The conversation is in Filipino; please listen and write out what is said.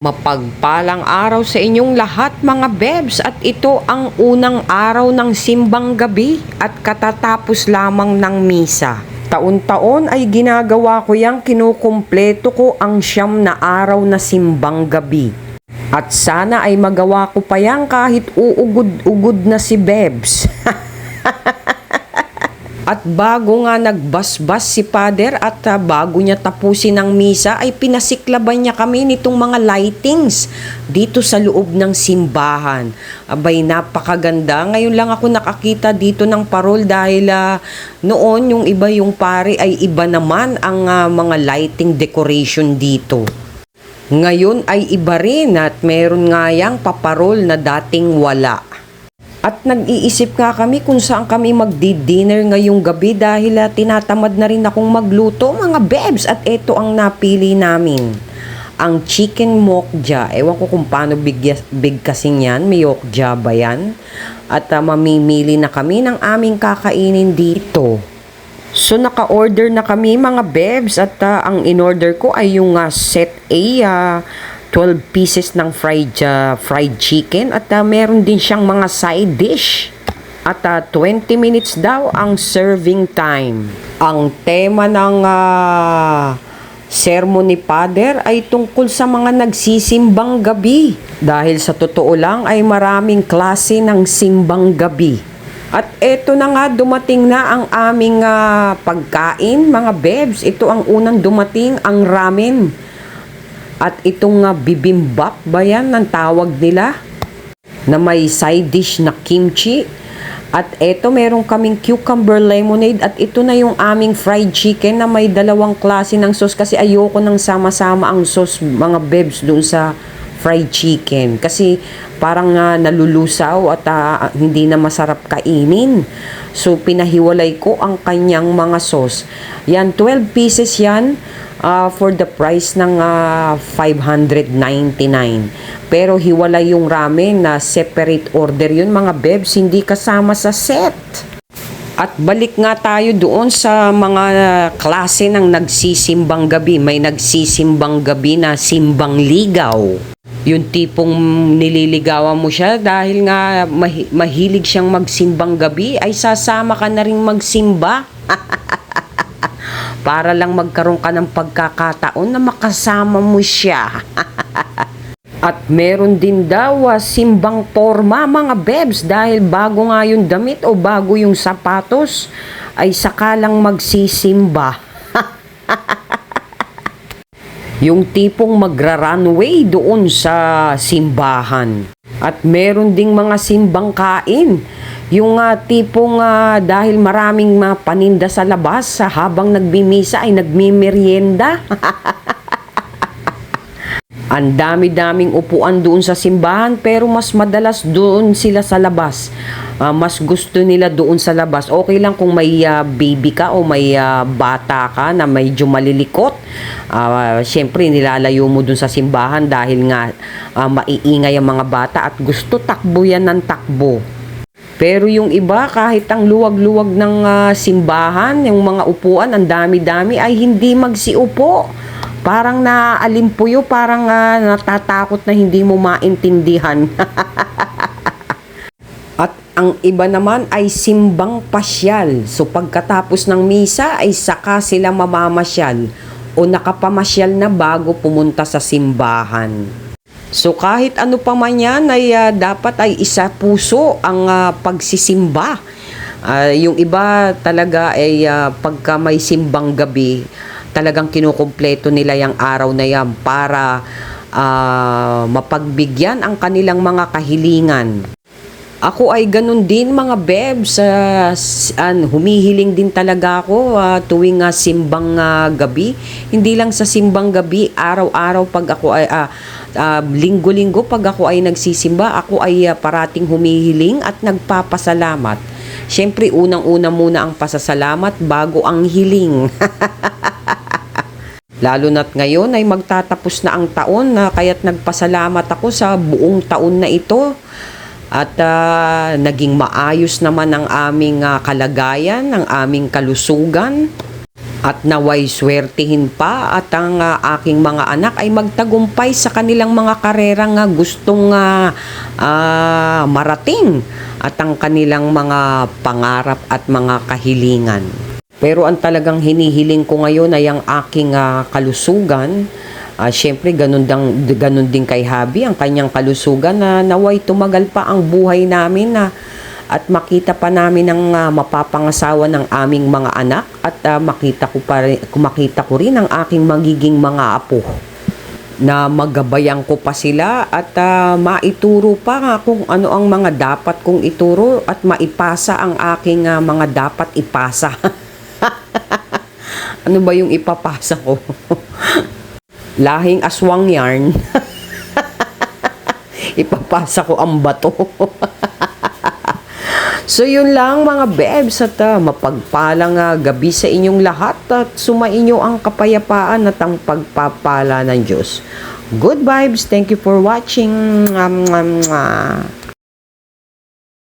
Mapagpalang araw sa inyong lahat mga bebs, at ito ang unang araw ng simbang gabi at katatapos lamang ng misa. Taon-taon ay ginagawa ko yang kinukumpleto ko ang 9 na araw na simbang gabi. At sana ay magawa ko pa yan kahit uugod-ugod na si bebs. At bago nga nagbasbas si Father at bago niya tapusin ang misa ay pinasiklaban niya kami nitong mga lightings dito sa loob ng simbahan. Abay, napakaganda. Ngayon lang ako nakakita dito ng parol dahil noon yung iba, yung pare ay iba naman ang mga lighting decoration dito. Ngayon ay iba rin at meron nga yang paparol na dating wala. At nag-iisip nga kami kung saan kami magdi-dinner ngayong gabi dahil tinatamad na rin akong magluto mga bebs, at ito ang napili namin. Ang chicken mokja. Ewan ko kung paano bigkasin yan. May yokja ba yan? At mamimili na kami ng aming kakainin dito. So naka-order na kami mga bebs, at ang in-order ko ay yung set A, 12 pieces ng fried chicken, at meron din siyang mga side dish. At 20 minutes daw ang serving time. Ang tema ng sermon ni Father ay tungkol sa mga nagsisimbang gabi. Dahil sa totoo lang ay maraming klase ng simbang gabi. At eto na nga, dumating na ang aming pagkain mga bebs. Ito ang unang dumating, ang ramen. At itong bibimbap ba yan ang tawag nila? Na may side dish na kimchi. At eto meron kaming cucumber lemonade. At ito na yung aming fried chicken na may dalawang klase ng sauce. Kasi ayoko nang sama-sama ang sauce mga bebs doon sa fried chicken. Kasi parang nalulusaw at hindi na masarap kainin. So pinahiwalay ko ang kanyang mga sauce. Yan, 12 pieces yan. For the price ng 599. Pero hiwalay yung ramen na separate order yun mga bebs, hindi kasama sa set. At balik nga tayo doon sa mga klase ng nagsisimbang gabi. May nagsisimbang gabi na simbang ligaw. Yung tipong nililigawan mo siya dahil nga mahilig siyang magsimbang gabi, ay sasama ka na rin magsimba. Para lang magkaroon ka ng pagkakataon na makasama mo siya. At meron din daw simbang porma mga bebs, dahil bago nga yung damit o bago yung sapatos ay saka lang magsisimba. Yung tipong magra-runway doon sa simbahan. At meron ding mga simbang kain. Yung tipong dahil maraming paninda sa labas, habang nagbimisa ay nagmimerienda. Ang dami-daming upuan doon sa simbahan, pero mas madalas doon sila sa labas. Mas gusto nila doon sa labas. Okay lang kung may baby ka o may bata ka na medyo malilikot. Siyempre nilalayo mo doon sa simbahan dahil nga maiingay ang mga bata at gusto takbo yan ng takbo. Pero yung iba, kahit ang luwag-luwag ng simbahan, yung mga upuan, ang dami-dami, ay hindi magsiupo. Parang naaalimpuyo, parang natatakot na hindi mo maintindihan. At ang iba naman ay simbang pasyal. So pagkatapos ng misa ay saka sila mamamasyal o nakapamasyal na bago pumunta sa simbahan. So kahit ano pa man yan ay dapat ay isa puso ang pagsisimba. Yung iba talaga ay pagka may simbang gabi, talagang kinukumpleto nila yung araw na yan para mapagbigyan ang kanilang mga kahilingan. Ako ay ganun din mga bebs, humihiling din talaga ako tuwing simbang gabi. Hindi lang sa simbang gabi, araw-araw pag ako ay linggo-linggo pag ako ay nagsisimba, ako ay parating humihiling at nagpapasalamat. Siyempre unang-una muna ang pasasalamat bago ang hiling. Lalo na't ngayon ay magtatapos na ang taon, kaya't nagpasalamat ako sa buong taon na ito. At naging maayos naman ang aming kalagayan, ang aming kalusugan. At naway swertihin pa at ang aking mga anak ay magtagumpay sa kanilang mga karerang gustong marating at ang kanilang mga pangarap at mga kahilingan. Pero ang talagang hinihiling ko ngayon ay ang aking kalusugan. Siyempre, ganun din kay Habi, ang kanyang kalusugan na naway tumagal pa ang buhay namin at makita pa namin ang mapapangasawa ng aming mga anak at makita ko rin ang aking magiging mga apo na magabayan ko pa sila at maituro pa kung ano ang mga dapat kong ituro at maipasa ang aking mga dapat ipasa. Ano ba yung ipapasa ko? Lahing aswang yarn. Ipapasa ko ang bato. So yun lang mga bebs at mapagpalang gabi sa inyong lahat at sumainyo ang kapayapaan at ang pagpapala ng Diyos. Good vibes. Thank you for watching.